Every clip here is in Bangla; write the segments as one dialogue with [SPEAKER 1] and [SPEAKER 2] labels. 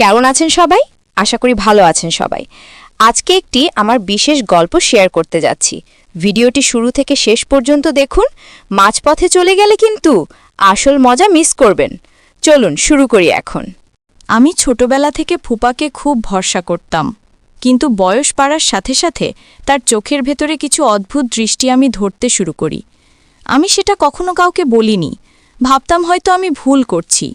[SPEAKER 1] কেমন আছেন সবাই? আশা করি ভালো আছেন সবাই। আজকে একটি আমার বিশেষ গল্প শেয়ার করতে যাচ্ছি। ভিডিওটি শুরু থেকে শেষ পর্যন্ত দেখুন। মাঝপথে চলে গেলে কিন্তু আসল মজা মিস করবেন। চলুন শুরু করি এখন।
[SPEAKER 2] আমি ছোটবেলা থেকে ফুপাকে খুব ভরসা করতাম, কিন্তু বয়স বাড়ার সাথে সাথে তার চোখের ভেতরে কিছু অদ্ভুত দৃষ্টি আমি ধরতে শুরু করি। আমি সেটা কখনো কাউকে বলিনি, ভাবতাম হয়তো আমি ভুল করছি।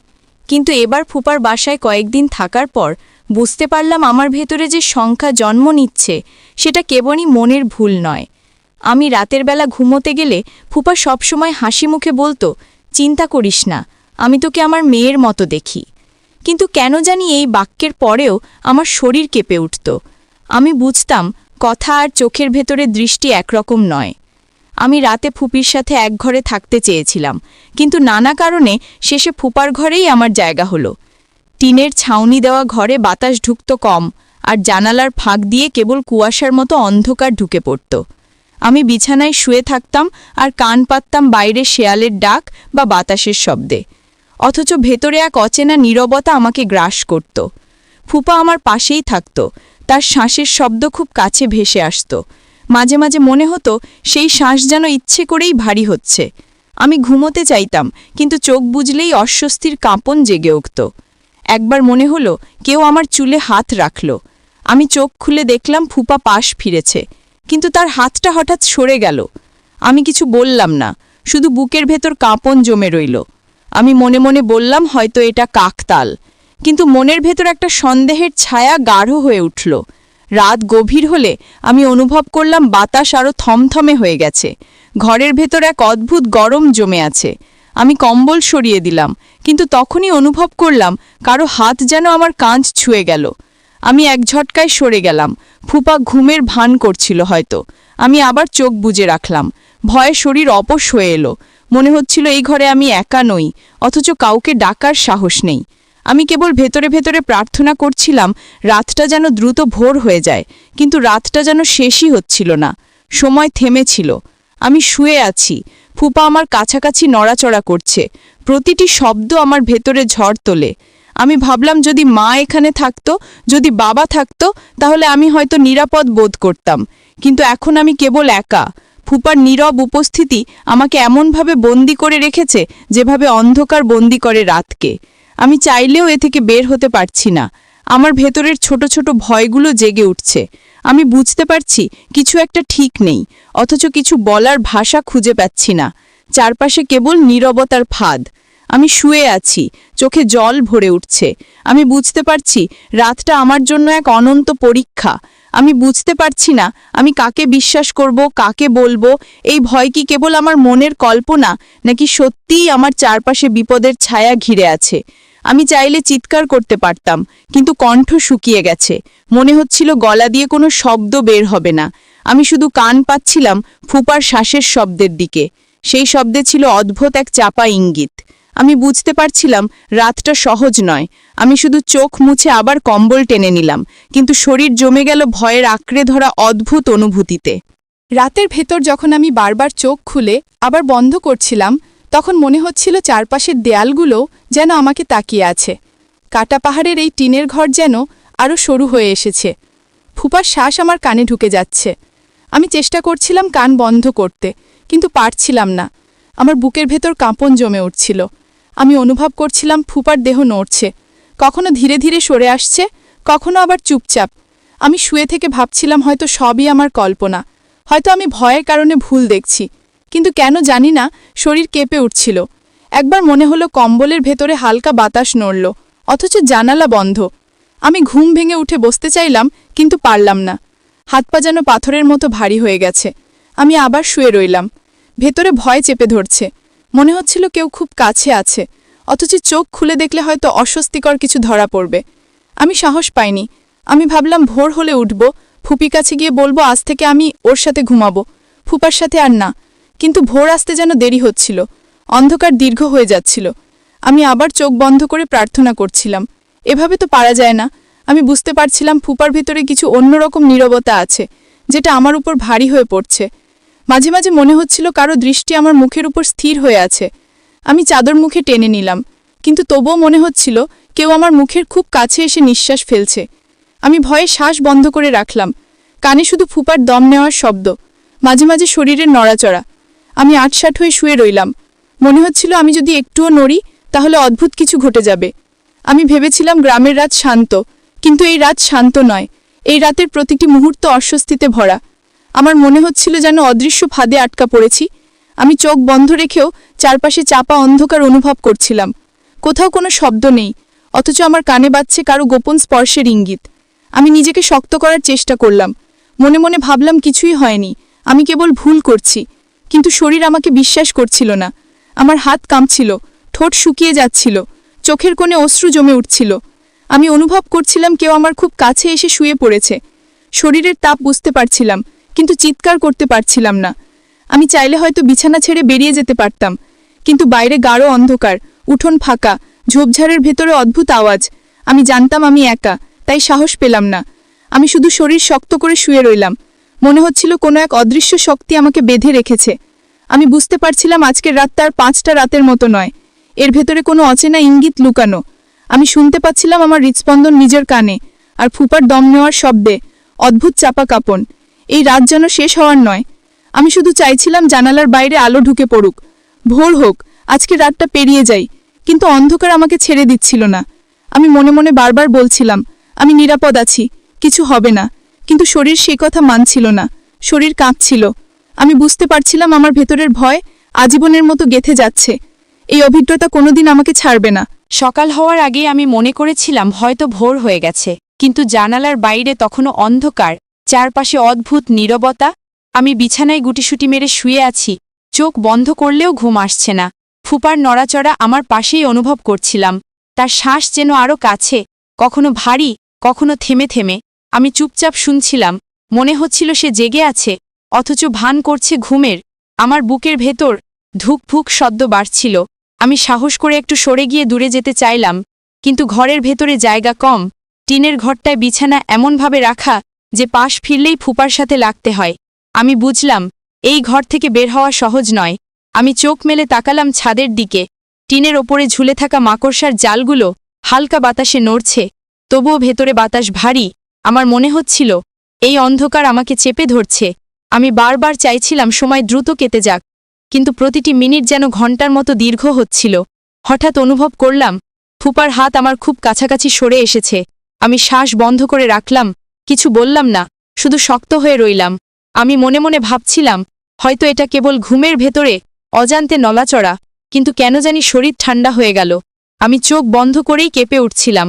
[SPEAKER 2] কিন্তু এবার ফুপার বাসায় কয়েকদিন থাকার পর বুঝতে পারলাম আমার ভেতরে যে সংখ্যা জন্ম নিচ্ছে সেটা কেবলই মনের ভুল নয়। আমি রাতের বেলা ঘুমোতে গেলে ফুপা সবসময় হাসি মুখে বলতো, চিন্তা করিস না, আমি তোকে আমার মেয়ের মতো দেখি। কিন্তু কেন জানি এই বাক্যের পরেও আমার শরীর কেঁপে উঠত। আমি বুঝতাম কথা আর চোখের ভেতরে দৃষ্টি একরকম নয়। আমি রাতে ফুপির সাথে এক ঘরে থাকতে চেয়েছিলাম, কিন্তু নানা কারণে শেষে ফুপার ঘরেই আমার জায়গা হলো। টিনের ছাউনি দেওয়া ঘরে বাতাস ঢুকত কম, আর জানালার ফাঁক দিয়ে কেবল কুয়াশার মতো অন্ধকার ঢুকে পড়ত। আমি বিছানায় শুয়ে থাকতাম আর কান পাততাম বাইরে শেয়ালের ডাক বা বাতাসের শব্দে, অথচ ভেতরে এক অচেনা নীরবতা আমাকে গ্রাস করত। ফুপা আমার পাশেই থাকত, তার শ্বাসের শব্দ খুব কাছে ভেসে আসত। মাঝে মাঝে মনে হতো সেই শ্বাস যেন ইচ্ছে করেই ভারী হচ্ছে। আমি ঘুমোতে চাইতাম, কিন্তু চোখ বুজলেই অস্বস্তির কাঁপন জেগে উঠত। একবার মনে হলো কেউ আমার চুলে হাত রাখল। আমি চোখ খুলে দেখলাম ফুপা পাশ ফিরেছে, কিন্তু তার হাতটা হঠাৎ সরে গেল। আমি কিছু বললাম না, শুধু বুকের ভেতর কাঁপন জমে রইল। আমি মনে মনে বললাম হয়তো এটা কাকতাল, কিন্তু মনের ভেতর একটা সন্দেহের ছায়া গাঢ় হয়ে উঠল। রাত গভীর হলে আমি অনুভব করলাম বাতাস আরও থমথমে হয়ে গেছে। ঘরের ভেতর এক অদ্ভুত গরম জমে আছে। আমি কম্বল সরিয়ে দিলাম, কিন্তু তখনই অনুভব করলাম কারো হাত যেন আমার কাঁধ ছুঁয়ে গেল। আমি এক ঝটকায় সরে গেলাম। ফুপা ঘুমের ভান করছিল হয়তো। আমি আবার চোখ বুজে রাখলাম। ভয়ে শরীর অপস হয়ে এলো। মনে হচ্ছিল এই ঘরে আমি একা নই, অথচ কাউকে ডাকার সাহস নেই। আমি কেবল ভেতরে ভেতরে প্রার্থনা করছিলাম রাতটা যেন দ্রুত ভোর হয়ে যায়, কিন্তু রাতটা যেন শেষই হচ্ছিল না। সময় থেমেছিল। আমি শুয়ে আছি, ফুপা আমার কাছাকাছি নড়াচড়া করছে। প্রতিটি শব্দ আমার ভেতরে ঝড় তোলে। আমি ভাবলাম যদি মা এখানে থাকতো, যদি বাবা থাকতো, তাহলে আমি হয়তো নিরাপদ বোধ করতাম। কিন্তু এখন আমি কেবল একা। ফুপার নীরব উপস্থিতি আমাকে এমনভাবে বন্দি করে রেখেছে যেভাবে অন্ধকার বন্দি করে রাতকে। আমি চাইলেও এ থেকে বের হতে পারছি না। আমার ভেতরের ছোট ছোট ভয়গুলো জেগে উঠছে। আমি বুঝতে পারছি কিছু একটা ঠিক নেই, অথচ কিছু বলার ভাষা খুঁজে পাচ্ছি না। চারপাশে কেবল নীরবতার ফাঁদ। আমি শুয়ে আছি, চোখে জল ভরে উঠছে। আমি বুঝতে পারছি রাতটা আমার জন্য এক অনন্ত পরীক্ষা। আমি বুঝতে পারছি না আমি কাকে বিশ্বাস করব, কাকে বলবো। এই ভয় কি কেবল আমার মনের কল্পনা, নাকি সত্যিই আমার চারপাশে বিপদের ছায়া ঘিরে আছে? আমি চাইলে চিৎকার করতে পারতাম, কিন্তু কণ্ঠ শুকিয়ে গেছে। মনে হচ্ছিল গলা দিয়ে কোনো শব্দ বের হবে না। আমি শুধু কান পাচ্ছিলাম ফুপার শ্বাসের শব্দের দিকে। সেই শব্দে ছিল অদ্ভুত এক চাপা ইঙ্গিত। আমি বুঝতে পারছিলাম রাতটা সহজ নয়। আমি শুধু চোখ মুছে আবার কম্বল টেনে নিলাম, কিন্তু শরীর জমে গেল ভয়ের আঁকড়ে ধরা অদ্ভুত অনুভূতিতে।
[SPEAKER 3] রাতের ভেতর যখন আমি বারবার চোখ খুলে আবার বন্ধ করছিলাম, তখন মনে হচ্ছিল চারপাশের দেয়ালগুলো যেন আমাকে তাকিয়ে আছে। কাটা পাহাড়ের এই টিনের ঘর যেন আরও সরু হয়ে এসেছে। ফুপার শ্বাস আমার কানে ঢুকে যাচ্ছে। আমি চেষ্টা করছিলাম কান বন্ধ করতে, কিন্তু পারছিলাম না। আমার বুকের ভেতর কাঁপন জমে উঠছিল। আমি অনুভব করছিলাম ফুপার দেহ নড়ছে, কখনো ধীরে ধীরে সরে আসছে, কখনো আবার চুপচাপ। আমি শুয়ে থেকে ভাবছিলাম হয়তো সবই আমার কল্পনা, হয়তো আমি ভয়ের কারণে ভুল দেখছি। কিন্তু কেন জানি না শরীর কেঁপে উঠছিল। একবার মনে হলো কম্বলের ভেতরে হালকা বাতাস নড়ল, অথচ জানালা বন্ধ। আমি ঘুম ভেঙে উঠে বসতে চাইলাম, কিন্তু পারলাম না। হাত পা যেন পাথরের মতো ভারী হয়ে গেছে। আমি আবার শুয়ে রইলাম। ভেতরে ভয় চেপে ধরছে। মনে হচ্ছিল কেউ খুব কাছে আছে, অথচ চোখ খুলে দেখলে হয়তো অস্বস্তিকর কিছু ধরা পড়বে। আমি সাহস পাইনি। আমি ভাবলাম ভোর হলে উঠব, ফুপির কাছে গিয়ে বলবো আজ থেকে আমি ওর সাথে ঘুমাবো, ফুপার সাথে আর না। কিন্তু ভোর আসতে যেন দেরি হচ্ছিল। অন্ধকার দীর্ঘ হয়ে যাচ্ছিল। আমি আবার চোখ বন্ধ করে প্রার্থনা করছিলাম। এভাবে তো পারা যায় না। আমি বুঝতে পারছিলাম ফুপার ভিতরে কিছু অন্যরকম নীরবতা আছে, যেটা আমার উপর ভারী হয়ে পড়ছে। মাঝে মাঝে মনে হচ্ছিল কারো দৃষ্টি আমার মুখের উপর স্থির হয়ে আছে। আমি চাদর মুখে টেনে নিলাম, কিন্তু তবুও মনে হচ্ছিল কেউ আমার মুখের খুব কাছে এসে নিঃশ্বাস ফেলছে। আমি ভয়ে শ্বাস বন্ধ করে রাখলাম। কানে শুধু ফুপার দম নেওয়ার শব্দ, মাঝে মাঝে শরীরের নড়াচড়া। আমি আটসাট হয়ে শুয়ে রইলাম। মনে হচ্ছিল আমি যদি একটুও নড়ি তাহলে অদ্ভুত কিছু ঘটে যাবে। আমি ভেবেছিলাম গ্রামের রাত শান্ত, কিন্তু এই রাত শান্ত নয়। এই রাতের প্রতিটি মুহূর্ত অস্বস্তিতে ভরা। আমার মনে হচ্ছিল যেন অদৃশ্য ফাঁদে আটকা পড়েছি। আমি চোখ বন্ধ রেখেও চারপাশে চাপা অন্ধকার অনুভব করছিলাম। কোথাও কোনো শব্দ নেই, অথচ আমার কানে বাজছে কারো গোপন স্পর্শের ইঙ্গিত। আমি নিজেকে শক্ত করার চেষ্টা করলাম। মনে মনে ভাবলাম কিছুই হয়নি, আমি কেবল ভুল করছি। কিন্তু শরীর আমাকে বিশ্বাস করছিল না। আমার হাত কাঁপছিল, ঠোঁট শুকিয়ে যাচ্ছিল, চোখের কোণে অশ্রু জমে উঠছিল। আমি অনুভব করছিলাম কেউ আমার খুব কাছে এসে শুয়ে পড়েছে। শরীরের তাপ বুঝতে পারছিলাম, কিন্তু চিৎকার করতে পারছিলাম না। আমি চাইলে হয়তো বিছানা ছেড়ে বেরিয়ে যেতে পারতাম, কিন্তু বাইরে গাঢ় অন্ধকার, উঠোন ফাঁকা, ঝোপঝাড়ের ভেতরে অদ্ভুত আওয়াজ। আমি জানতাম আমি একা, তাই সাহস পেলাম না। আমি শুধু শরীর শক্ত করে শুয়ে রইলাম। মনে হচ্ছিল কোনো এক অদৃশ্য শক্তি আমাকে বেঁধে রেখেছে। আমি বুঝতে পারছিলাম আজকের রাতটা আর 5টা রাতের মতো নয়। এর ভেতরে কোনো অচেনা ইঙ্গিত লুকানো। আমি শুনতে পাচ্ছিলাম আমার হৃৎস্পন্দন নিজের কানে, আর ফুপার দম নেওয়ার শব্দে অদ্ভুত চাপা কাঁপন। এই রাত যেন শেষ হওয়ার নয়। আমি শুধু চাইছিলাম জানালার বাইরে আলো ঢুকে পড়ুক, ভোর হোক, আজকের রাতটা পেরিয়ে যাই। কিন্তু অন্ধকার আমাকে ছেড়ে দিচ্ছিল না। আমি মনে মনে বারবার বলছিলাম, আমি নিরাপদ আছি, কিছু হবে না। কিন্তু শরীর সে কথা মানছিল না। শরীর কাঁপছিল। আমি বুঝতে পারছিলাম আমার ভেতরের ভয় আজীবনের মতো গেঁথে যাচ্ছে। এই অভিজ্ঞতা কোনোদিন আমাকে ছাড়বে না।
[SPEAKER 2] সকাল হওয়ার আগেই আমি মনে করেছিলাম হয়তো ভোর হয়ে গেছে, কিন্তু জানালার বাইরে তখনও অন্ধকার, চারপাশে অদ্ভুত নীরবতা। আমি বিছানায় গুটিসুটি মেরে শুয়ে আছি, চোখ বন্ধ করলেও ঘুম আসছে না। ফুপার নড়াচড়া আমার পাশেই অনুভব করছিলাম। তার শ্বাস যেন আরও কাছে, কখনো ভারী, কখনো থেমে থেমে। আমি চুপচাপ শুনছিলাম। মনে হচ্ছিল সে জেগে আছে, অথচ ভান করছে ঘুমের। আমার বুকের ভেতর ধুকভুক শব্দ বাড়ছিল। আমি সাহস করে একটু সরে গিয়ে দূরে যেতে চাইলাম, কিন্তু ঘরের ভেতরে জায়গা কম। টিনের ঘরটায় বিছানা এমনভাবে রাখা যে পাশ ফিরলেই ফুপার সাথে লাগতে হয়। আমি বুঝলাম এই ঘর থেকে বের হওয়া সহজ নয়। আমি চোখ মেলে তাকালাম ছাদের দিকে। টিনের ওপরে ঝুলে থাকা মাকড়সার জালগুলো হালকা বাতাসে নড়ছে, তবুও ভেতরে বাতাস ভারী। আমার মনে হচ্ছিল এই অন্ধকার আমাকে চেপে ধরছে। আমি বারবার চাইছিলাম সময় দ্রুত কেটে যাক, কিন্তু প্রতিটি মিনিট যেন ঘন্টার মতো দীর্ঘ হচ্ছিল। হঠাৎ অনুভব করলাম ফুপার হাত আমার খুব কাছাকাছি সরে এসেছে। আমি শ্বাস বন্ধ করে রাখলাম, কিছু বললাম না, শুধু শক্ত হয়ে রইলাম। আমি মনে মনে ভাবছিলাম হয়তো এটা কেবল ঘুমের ভেতরে অজান্তে নলাচড়া, কিন্তু কেন জানি শরীর ঠান্ডা হয়ে গেল। আমি চোখ বন্ধ করেই কেঁপে উঠছিলাম।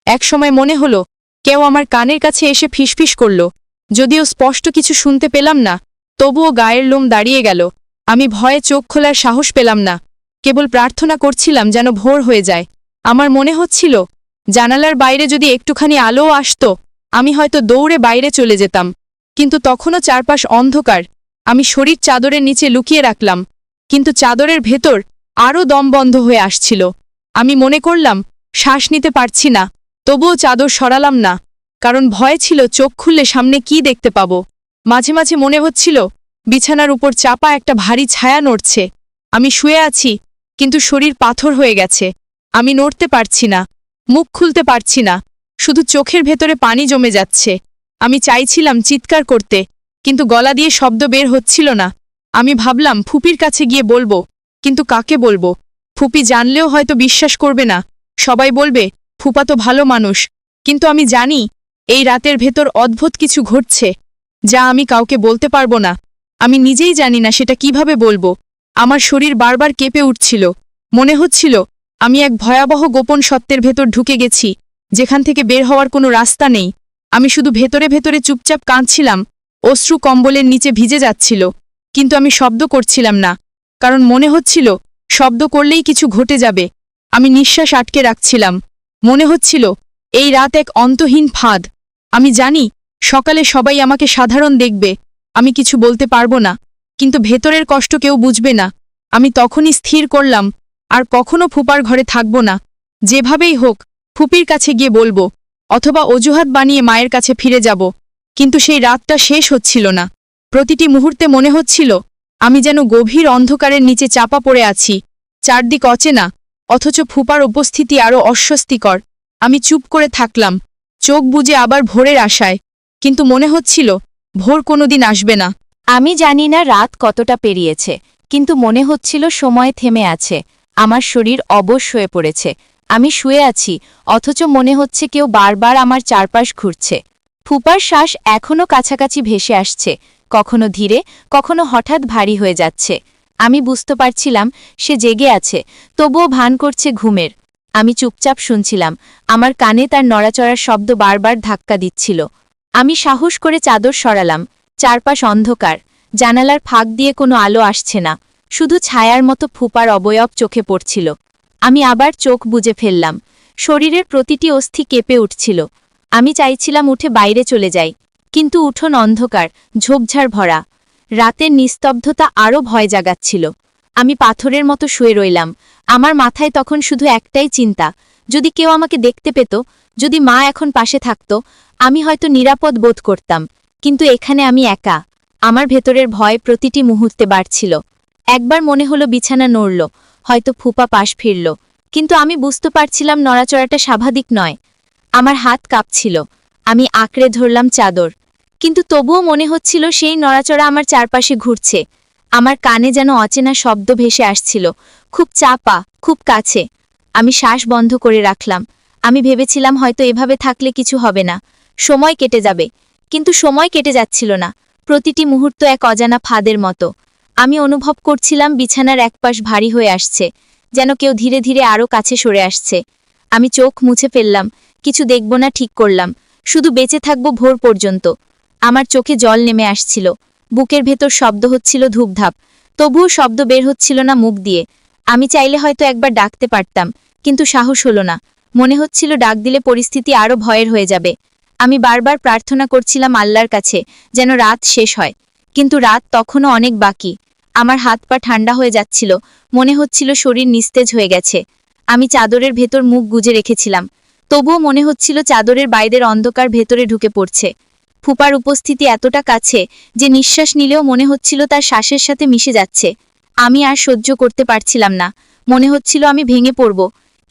[SPEAKER 2] একসময় মনে হলো কেউ আমার কানের কাছে এসে ফিসফিস করল। যদিও স্পষ্ট কিছু শুনতে পেলাম না, তবুও গায়ের লোম দাঁড়িয়ে গেল। আমি ভয়ে চোখ খোলার সাহস পেলাম না, কেবল প্রার্থনা করছিলাম যেন ভোর হয়ে যায়। আমার মনে হচ্ছিল জানালার বাইরে যদি একটুখানি আলোও আসত, আমি হয়তো দৌড়ে বাইরে চলে যেতাম। কিন্তু তখনও চারপাশ অন্ধকার। আমি শরীর চাদরের নিচে লুকিয়ে রাখলাম, কিন্তু চাদরের ভেতর আরও দম বন্ধ হয়ে আসছিল। আমি মনে করলাম শ্বাস নিতে পারছি না, তবুও চাদর সরালাম না, কারণ ভয় ছিল চোখ খুললে সামনে কি দেখতে পাব। মাঝে মাঝে মনে হচ্ছিল বিছানার উপর চাপা একটা ভারী ছায়া নড়ছে। আমি শুয়ে আছি, কিন্তু শরীর পাথর হয়ে গেছে। আমি নড়তে পারছি না, মুখ খুলতে পারছি না, শুধু চোখের ভেতরে পানি জমে যাচ্ছে। আমি চাইছিলাম চিৎকার করতে, কিন্তু গলা দিয়ে শব্দ বের হচ্ছিল না। আমি ভাবলাম ফুপির কাছে গিয়ে বলবো, কিন্তু কাকে বলবো? ফুপি জানলেও হয়তো বিশ্বাস করবে না। সবাই বলবে ফুপা তো ভালো মানুষ। কিন্তু আমি জানি এই রাতের ভেতর অদ্ভুত কিছু ঘটছে, যা আমি কাউকে বলতে পারবো না। আমি নিজেই জানি না সেটা কিভাবে বলবো। আমার শরীর বারবার কেঁপে উঠছিল। মনে হচ্ছিল আমি এক ভয়াবহ গোপন সত্যের ভেতর ঢুকে গেছি, যেখান থেকে বের হওয়ার কোনো রাস্তা নেই। আমি শুধু ভেতরে ভেতরে চুপচাপ কাঁদছিলাম। অশ্রু কম্বলের নিচে ভিজে যাচ্ছিল, কিন্তু আমি শব্দ করছিলাম না, কারণ মনে হচ্ছিল শব্দ করলেই কিছু ঘটে যাবে। আমি নিঃশ্বাস আটকে রাখছিলাম। মনে হচ্ছিল এই রাত এক অন্তহীন ফাঁদ। আমি জানি সকালে সবাই আমাকে সাধারণ দেখবে, আমি কিছু বলতে পারবো না, কিন্তু ভেতরের কষ্ট কেউ বুঝবে না। আমি তখনই স্থির করলাম আর কখনো ফুপার ঘরে থাকব না। যেভাবেই হোক ফুপির কাছে গিয়ে বলবো, অথবা অজুহাত বানিয়ে মায়ের কাছে ফিরে যাব। কিন্তু সেই রাতটা শেষ হচ্ছিল না। প্রতিটি মুহূর্তে মনে হচ্ছিল আমি যেন গভীর অন্ধকারের নিচে চাপা পড়ে আছি। চারদিক অচেনা, অথচ ফুপার উপস্থিতি আরও অস্বস্তিকর। আমি চুপ করে থাকলাম, চোখ বুজে আবার ভোরের আশায়, কিন্তু মনে হচ্ছিল ভোর কোনোদিন আসবে না।
[SPEAKER 1] আমি জানি না রাত কতটা পেরিয়েছে, কিন্তু মনে হচ্ছিল সময় থেমে আছে। আমার শরীর অবশ হয়ে পড়েছে। আমি শুয়ে আছি, অথচ মনে হচ্ছে কেউ বারবার আমার চারপাশ ঘুরছে। ফুপার শ্বাস এখনও কাছাকাছি ভেসে আসছে, কখনো ধীরে, কখনো হঠাৎ ভারী হয়ে যাচ্ছে। আমি বুঝতে পারছিলাম সে জেগে আছে, তবুও ভান করছে ঘুমের। আমি চুপচাপ শুনছিলাম, আমার কানে তার নড়াচড়ার শব্দ বারবার ধাক্কা দিচ্ছিল। আমি সাহস করে চাদর সরালাম। চারপাশ অন্ধকার, জানালার ফাঁক দিয়ে কোনো আলো আসছে না, শুধু ছায়ার মতো ফুপার অবয়ব চোখে পড়ছিল। আমি আবার চোখ বুজে ফেললাম। শরীরের প্রতিটি অস্থি কেঁপে উঠছিল। আমি চাইছিলাম উঠে বাইরে চলে যাই, কিন্তু উঠোন অন্ধকার, ঝোপঝাড় ভরা। রাতের নিস্তব্ধতা আরও ভয় জাগাচ্ছিল। আমি পাথরের মতো শুয়ে রইলাম। আমার মাথায় তখন শুধু একটাই চিন্তা, যদি কেউ আমাকে দেখতে পেত, যদি মা এখন পাশে থাকত, আমি হয়তো নিরাপদ বোধ করতাম। কিন্তু এখানে আমি একা। আমার ভেতরের ভয় প্রতিটি মুহূর্তে বাড়ছিল। একবার মনে হলো বিছানা নড়ল, হয়তো ফুপা পাশ ফিরল, কিন্তু আমি বুঝতে পারছিলাম নড়াচড়াটা স্বাভাবিক নয়। আমার হাত কাঁপছিল। আমি আঁকড়ে ধরলাম চাদর, কিন্তু তবুও মনে হচ্ছিল সেই নড়াচড়া আমার চারপাশে ঘুরছে। আমার কানে যেন অচেনা শব্দ ভেসে আসছিল, খুব চাপা, খুব কাছে। আমি শ্বাস বন্ধ করে রাখলাম। আমি ভেবেছিলাম হয়তো এভাবে থাকলে কিছু হবে না, সময় কেটে যাবে। কিন্তু সময় কেটে যাচ্ছিল না, প্রতিটি মুহূর্ত এক অজানা ফাঁদের মতো। আমি অনুভব করছিলাম বিছানার একপাশ ভারী হয়ে আসছে, যেন কেউ ধীরে ধীরে আরও কাছে সরে আসছে। আমি চোখ মুছে ফেললাম, কিছু দেখব না ঠিক করলাম, শুধু বেঁচে থাকব ভোর পর্যন্ত। আমার চোখে জল নেমে আসছিল, বুকের ভেতর শব্দ হচ্ছিল ধূপধাপ, তবুও শব্দ বের হচ্ছিল না মুখ দিয়ে। আমি চাইলে হয়তো একবার ডাকতে পারতাম, কিন্তু সাহস হলো না। মনে হচ্ছিল ডাক দিলে পরিস্থিতি আরও ভয়ের হয়ে যাবে। আমি বারবার প্রার্থনা করছিলাম আল্লাহর কাছে যেন রাত শেষ হয়, কিন্তু রাত তখনও অনেক বাকি। আমার হাত পা ঠান্ডা হয়ে যাচ্ছিল, মনে হচ্ছিল শরীর নিস্তেজ হয়ে গেছে। আমি চাদরের ভেতর মুখ গুজে রেখেছিলাম, তবুও মনে হচ্ছিল চাদরের বাইরের অন্ধকার ভেতরে ঢুকে পড়ছে। ফুপার উপস্থিতি এতটা কাছে যে নিঃশ্বাস নিলেও মনে হচ্ছিল তার শ্বাসের সাথে মিশে যাচ্ছে। আমি আর সহ্য করতে পারছিলাম না, মনে হচ্ছিল আমি ভেঙে পড়ব,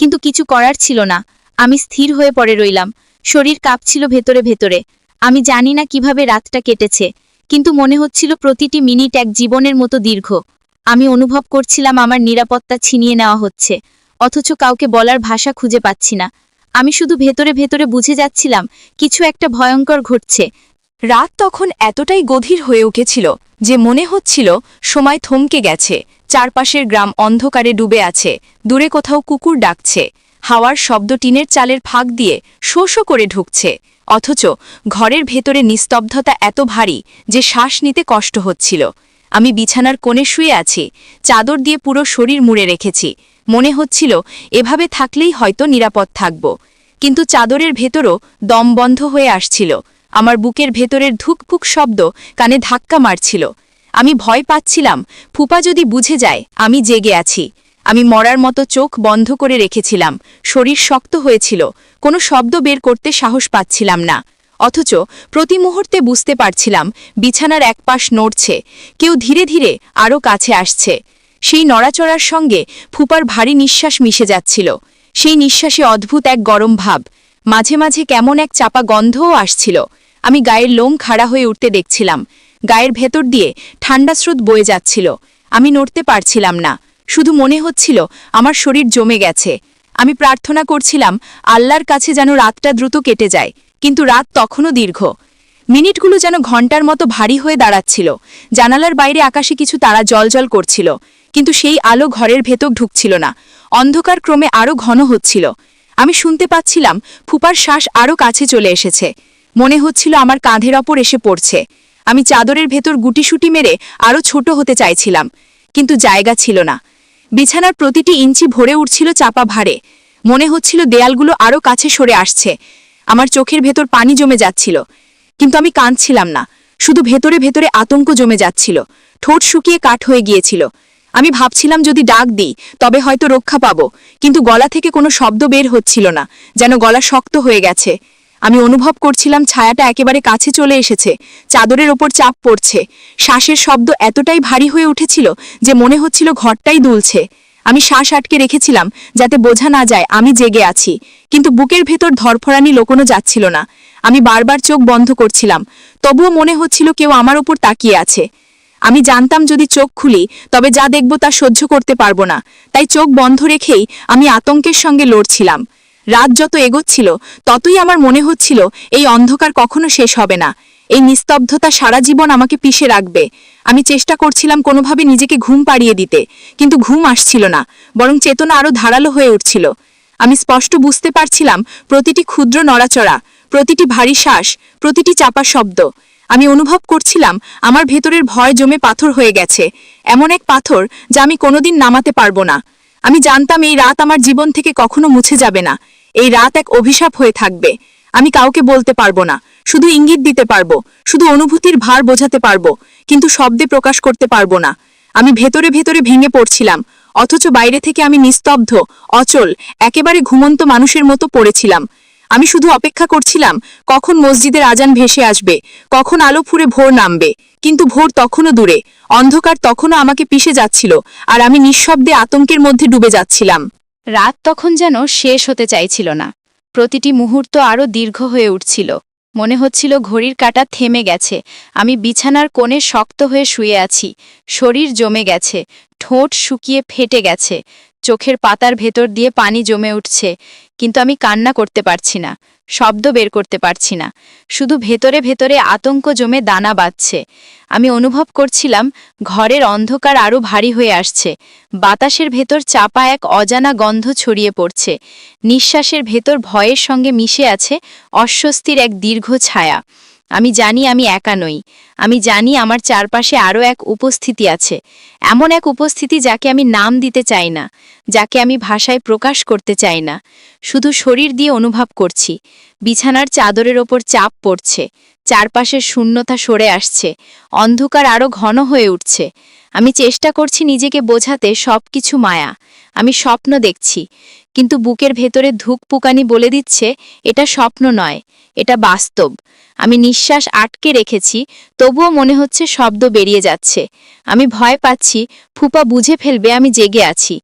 [SPEAKER 1] কিন্তু কিছু করার ছিল না। আমি স্থির হয়ে পড়ে রইলাম, শরীর কাঁপছিল ভেতরে ভেতরে। আমি জানি না কিভাবে রাতটা কেটেছে, কিন্তু মনে হচ্ছিল প্রতিটি মিনিট এক জীবনের মতো দীর্ঘ। আমি অনুভব করছিলাম আমার নিরাপত্তা ছিনিয়ে নেওয়া হচ্ছে, অথচ কাউকে বলার ভাষা খুঁজে পাচ্ছি না। আমি শুধু ভেতরে ভেতরে বুঝে যাচ্ছিলাম কিছু একটা ভয়ঙ্কর ঘটছে।
[SPEAKER 2] রাত তখন এতটাই গভীর হয়ে উঠেছিল যে মনে হচ্ছিল সময় থমকে গেছে। চারপাশের গ্রাম অন্ধকারে ডুবে আছে, দূরে কোথাও কুকুর ডাকছে, হাওয়ার শব্দ টিনের চালের ফাঁক দিয়ে শো শো করে ঢুকছে। অথচ ঘরের ভেতরে নিস্তব্ধতা এত ভারী যে শ্বাস নিতে কষ্ট হচ্ছিল। আমি বিছানার কোণে শুয়ে আছি, চাদর দিয়ে পুরো শরীর মুড়ে রেখেছি। মনে হচ্ছিল এভাবে থাকলেই হয়তো নিরাপদ থাকব, কিন্তু চাদরের ভেতরও দম বন্ধ হয়ে আসছিল। আমার বুকের ভেতরের ধুকপুক শব্দ কানে ধাক্কা মারছিল। আমি ভয় পাচ্ছিলাম ফুপা যদি বুঝে যায় আমি জেগে আছি। আমি মরার মতো চোখ বন্ধ করে রেখেছিলাম, শরীর শক্ত হয়েছিল, কোনো শব্দ বের করতে সাহস পাচ্ছিলাম না। অথচ প্রতি মুহূর্তে বুঝতে পারছিলাম বিছানার একপাশ নড়ছে, কেউ ধীরে ধীরে আরও কাছে আসছে। সেই নড়াচড়ার সঙ্গে ফুপার ভারী নিঃশ্বাস মিশে যাচ্ছিল। সেই নিঃশ্বাসে অদ্ভুত এক গরম ভাব, মাঝে মাঝে কেমন এক চাপা গন্ধও আসছিল। আমি গায়ের লোম খাড়া হয়ে উঠতে দেখছিলাম, গায়ের ভেতর দিয়ে ঠান্ডা স্রোত বয়ে যাচ্ছিল। আমি নড়তে পারছিলাম না, শুধু মনে হচ্ছিল আমার শরীর জমে গেছে। আমি প্রার্থনা করছিলাম আল্লাহর কাছে যেন রাতটা দ্রুত কেটে যায়, কিন্তু রাত তখনও দীর্ঘ। মিনিটগুলো যেন ঘণ্টার মতো ভারী হয়ে দাঁড়াচ্ছিল। জানালার বাইরে আকাশে কিছু তারা জলজল করছিল, কিন্তু সেই আলো ঘরের ভেতর ঢুকছিল না। অন্ধকার ক্রমে আরও ঘন হচ্ছিল। আমি শুনতে পাচ্ছিলাম ফুপার শ্বাস আরও কাছে চলে এসেছে। মনে হচ্ছিল আমার কাঁধের ওপর এসে পড়ছে। আমি চাদরের ভেতর গুটিসুটি মেরে আরও ছোট হতে চাইছিলাম, কিন্তু জায়গা ছিল না। বিছানার প্রতিটি ইঞ্চি ভরে উঠছিল চাপা ভারে। মনে হচ্ছিল দেয়ালগুলো আরও কাছে সরে আসছে। আমার চোখের ভেতর পানি জমে যাচ্ছিল, কিন্তু আমি কাঁদছিলাম না, শুধু ভেতরে ভেতরে আতঙ্ক জমে যাচ্ছিল। ঠোঁট শুকিয়ে কাঠ হয়ে গিয়েছিল। আমি ভাবছিলাম যদি ডাক দিই তবে হয়তো রক্ষা পাব, কিন্তু গলা থেকে কোনো শব্দ বের হচ্ছিল না, যেন গলা শক্ত হয়ে গেছে। আমি অনুভব করছিলাম ছায়াটা একেবারে কাছে চলে এসেছে, চাদরের ওপর চাপ পড়ছে। শ্বাসের শব্দ এতটাই ভারী হয়ে উঠেছিল যে মনে হচ্ছিল ঘরটাই দুলছে। আমি শ্বাস আটকে রেখেছিলাম যাতে বোঝা না যায় আমি জেগে আছি, কিন্তু বুকের ভেতর ধরফরানি লোকোনো যাচ্ছিল না। আমি বারবার চোখ বন্ধ করছিলাম, তবুও মনে হচ্ছিল কেউ আমার উপর তাকিয়ে আছে। আমি জানতাম যদি চোখ খুলি তবে যা দেখব তা সহ্য করতে পারবো না, তাই চোখ বন্ধ রেখেই আমি আতঙ্কের সঙ্গে লড়ছিলাম। রাত যত এগোচ্ছিল ততই আমার মনে হচ্ছিল এই অন্ধকার কখনো শেষ হবে না, এই নিস্তব্ধতা সারা জীবন আমাকে পিষে রাখবে। আমি চেষ্টা করছিলাম কোনোভাবে নিজেকে ঘুম পাড়িয়ে দিতে, কিন্তু ঘুম আসছিল না, বরং চেতনা আরও ধারালো হয়ে উঠছিল। আমি স্পষ্ট বুঝতে পারছিলাম প্রতিটি ক্ষুদ্র নড়াচড়া, প্রতিটি ভারী শ্বাস, প্রতিটি চাপা শব্দ। আমি অনুভব করছিলাম আমার ভেতরের ভয় জমে পাথর হয়ে গেছে, এমন এক পাথর যা আমি কোনোদিন নামাতে পারবো না। আমি জানতাম এই রাত আমার জীবন থেকে কখনো মুছে যাবে না, এই রাত এক অভিশাপ হয়ে থাকবে। আমি কাউকে বলতে পারবো না, শুধু ইঙ্গিত দিতে পারবো, শুধু অনুভূতির ভার বোঝাতে পারবো, কিন্তু শব্দে প্রকাশ করতে পারবো না। আমি ভেতরে ভেতরে ভেঙে পড়ছিলাম, অথচ বাইরে থেকে আমি নিস্তব্ধ, অচল, একেবারে ঘুমন্ত মানুষের মতো পড়েছিলাম। আমি শুধু অপেক্ষা করছিলাম কখন মসজিদের আজান ভেসে আসবে, কখন আলো ফুরে ভোর নামবে। কিন্তু ভোর তখনও দূরে, অন্ধকার তখনও আমাকে পিষে যাচ্ছিল, আর আমি নিঃশব্দে আতঙ্কের মধ্যে ডুবে যাচ্ছিলাম।
[SPEAKER 1] রাত তখন যেন শেষ হতে চাইছিল না, প্রতিটি মুহূর্ত আরও দীর্ঘ হয়ে উঠছিল। মনে হচ্ছিল ঘড়ির কাঁটা থেমে গেছে। আমি বিছানার কোণে শক্ত হয়ে শুয়ে আছি, শরীর জমে গেছে, ঠোঁট শুকিয়ে ফেটে গেছে, চোখের পাতার ভেতর দিয়ে পানি জমে উঠছে, কিন্তু আমি কান্না করতে পারছি না, শব্দ বের করতে পারছি না। শুধু ভেতরে ভেতরে আতঙ্ক জমে দানা বাঁধছে। আমি অনুভব করছিলাম ঘরের অন্ধকার আরও ভারী হয়ে আসছে, বাতাসের ভেতর চাপা এক অজানা গন্ধ ছড়িয়ে পড়ছে, নিঃশ্বাসের ভেতর ভয়ের সঙ্গে মিশে আছে অস্বস্তির এক দীর্ঘ ছায়া। আমি জানি আমি একা নই, আমি জানি আমার চারপাশে আরও এক উপস্থিতি আছে, এমন এক উপস্থিতি যাকে আমি নাম দিতে চাই না, যাকে আমি ভাষায় প্রকাশ করতে চাই না, শুধু শরীর দিয়ে অনুভব করছি। বিছানার চাদরের ওপর চাপ পড়ছে, চারপাশের শূন্যতা সরে আসছে, অন্ধকার আরও ঘন হয়ে উঠছে। আমি চেষ্টা করছি নিজেকে বোঝাতে সবকিছু মায়া, আমি স্বপ্ন দেখছি, কিন্তু বুকের ভেতরে ধুকপুকানি বলে দিচ্ছে এটা স্বপ্ন নয়, এটা বাস্তব। আমি নিঃশ্বাস আটকে রেখেছি, তবুও মনে হচ্ছে শব্দ বেরিয়ে যাচ্ছে। আমি ভয় পাচ্ছি ফুপা বুঝে ফেলবে আমি জেগে আছি।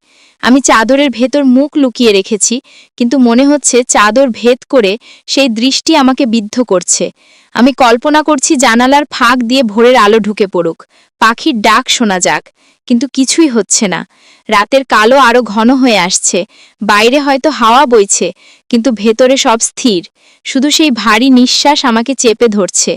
[SPEAKER 1] আমি চাদরের ভেতর মুখ লুকিয়ে রেখেছি, কিন্তু মনে হচ্ছে চাদর ভেদ করে সেই দৃষ্টি আমাকে বিদ্ধ করছে। আমি কল্পনা করছি জানালার ফাঁক দিয়ে ভোরের আলো ঢুকে পড়ুক, পাখির ডাক শোনা যাক, কিন্তু কিছুই হচ্ছে না। রাতের কালো আরও ঘন হয়ে আসছে, বাইরে হয়তো হাওয়া বইছে, কিন্তু ভেতরে সব স্থির, শুধু সেই ভারী নিঃশ্বাস আমাকে চেপে ধরছে।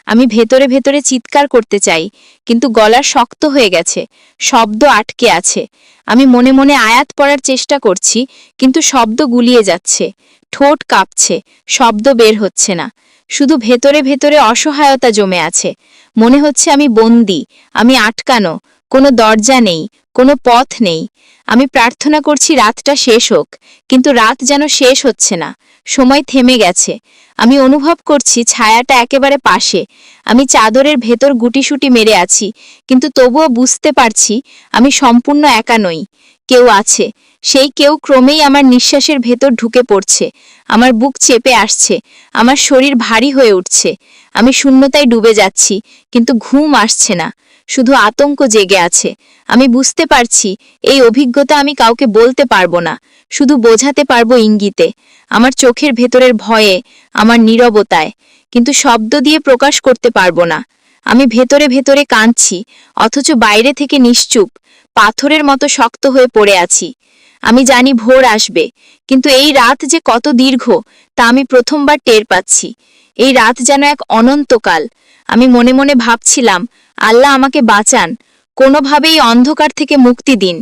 [SPEAKER 1] আমি ভেতরে ভেতরে চিৎকার করতে চাই, কিন্তু গলা শক্ত হয়ে গেছে, শব্দ আটকে আছে। আমি মনে মনে আয়াত পড়ার চেষ্টা করছি, কিন্তু শব্দ গুলিয়ে যাচ্ছে, ঠোঁট কাঁপছে, শব্দ বের হচ্ছে না। শুধু ভেতরে ভেতরে অসহায়তা জমে আছে। মনে হচ্ছে আমি বন্দী, আমি আটকানো, কোনো দরজা নেই, কোনো পথ নেই। আমি প্রার্থনা করছি রাতটা শেষ হোক, কিন্তু রাত যেন শেষ হচ্ছে না, সময় থেমে গেছে। আমি অনুভব করছি ছায়াটা একেবারে পাশে, আমি চাদরের ভেতর গুটিসুটি মেরে আছি, কিন্তু তবুও বুঝতে পারছি আমি সম্পূর্ণ একা নই, কেউ আছে। সেই কেউ ক্রমেই আমার নিঃশ্বাসের ভেতর ঢুকে পড়ছে, আমার বুক চেপে আসছে, আমার শরীর ভারী হয়ে উঠছে। আমি শূন্যতায় ডুবে যাচ্ছি, কিন্তু ঘুম আসছে না, শুধু আতঙ্ক জেগে আছে। আমি বুঝতে পারছি এই অভিজ্ঞতা আমি কাউকে বলতে পারবো না, শুধু বোঝাতে পারবো ইঙ্গিতে, আমার চোখের ভেতরের ভয়ে, আমার নীরবতায়, কিন্তু শব্দ দিয়ে প্রকাশ করতে পারবো না। আমি ভেতরে ভেতরে কাঁদছি, অথচ বাইরে থেকে নিশ্চুপ, পাথরের মতো শক্ত হয়ে পড়ে আছি। আমি জানি ভোর আসবে, কিন্তু এই রাত যে কত দীর্ঘ তা আমি প্রথমবার টের পাচ্ছি। এই রাত যেন এক অনন্তকাল। আমি মনে মনে ভাবছিলাম, আল্লাহ আমাকে বাঁচান, কোনোভাবেই অন্ধকার থেকে মুক্তি দিন।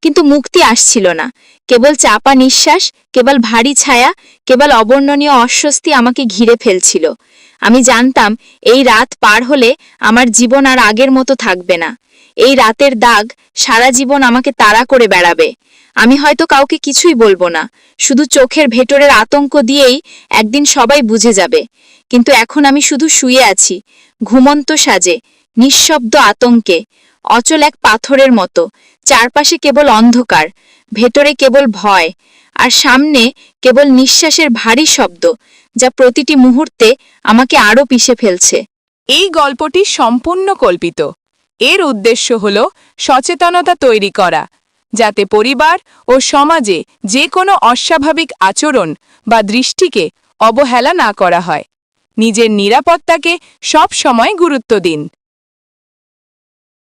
[SPEAKER 1] কিন্তু মুক্তি আসছিল না, কেবল চাপা নিঃশ্বাস, কেবল ভারী ছায়া, কেবল অবর্ণনীয় অস্বস্তি আমাকে ঘিরে ফেলছিল। আমি জানতাম এই রাত পার হলে আমার জীবন আর আগের মতো থাকবে না। এই রাতের দাগ সারা জীবন আমাকে তাড়া করে বেড়াবে। আমি হয়তো কাউকে কিছুই বলবো না, শুধু চোখের ভেতরের আতঙ্ক দিয়েই একদিন সবাই বুঝে যাবে। কিন্তু এখন আমি শুধু শুয়ে আছি, ঘুমন্ত সাজে, নিঃশব্দ আতঙ্কে, অচল এক পাথরের মতো। চারপাশে কেবল অন্ধকার, ভেতরে কেবল ভয়, আর সামনে কেবল নিঃশ্বাসের ভারী শব্দ, যা প্রতিটি মুহূর্তে আমাকে আরও পিষে ফেলছে।
[SPEAKER 3] এই গল্পটি সম্পূর্ণ কল্পিত। এর উদ্দেশ্য হল সচেতনতা তৈরি করা, যাতে পরিবার ও সমাজে যে কোনো অস্বাভাবিক আচরণ বা দৃষ্টিকে অবহেলা না করা হয়। নিজের নিরাপত্তাকে সব সময় গুরুত্ব দিন।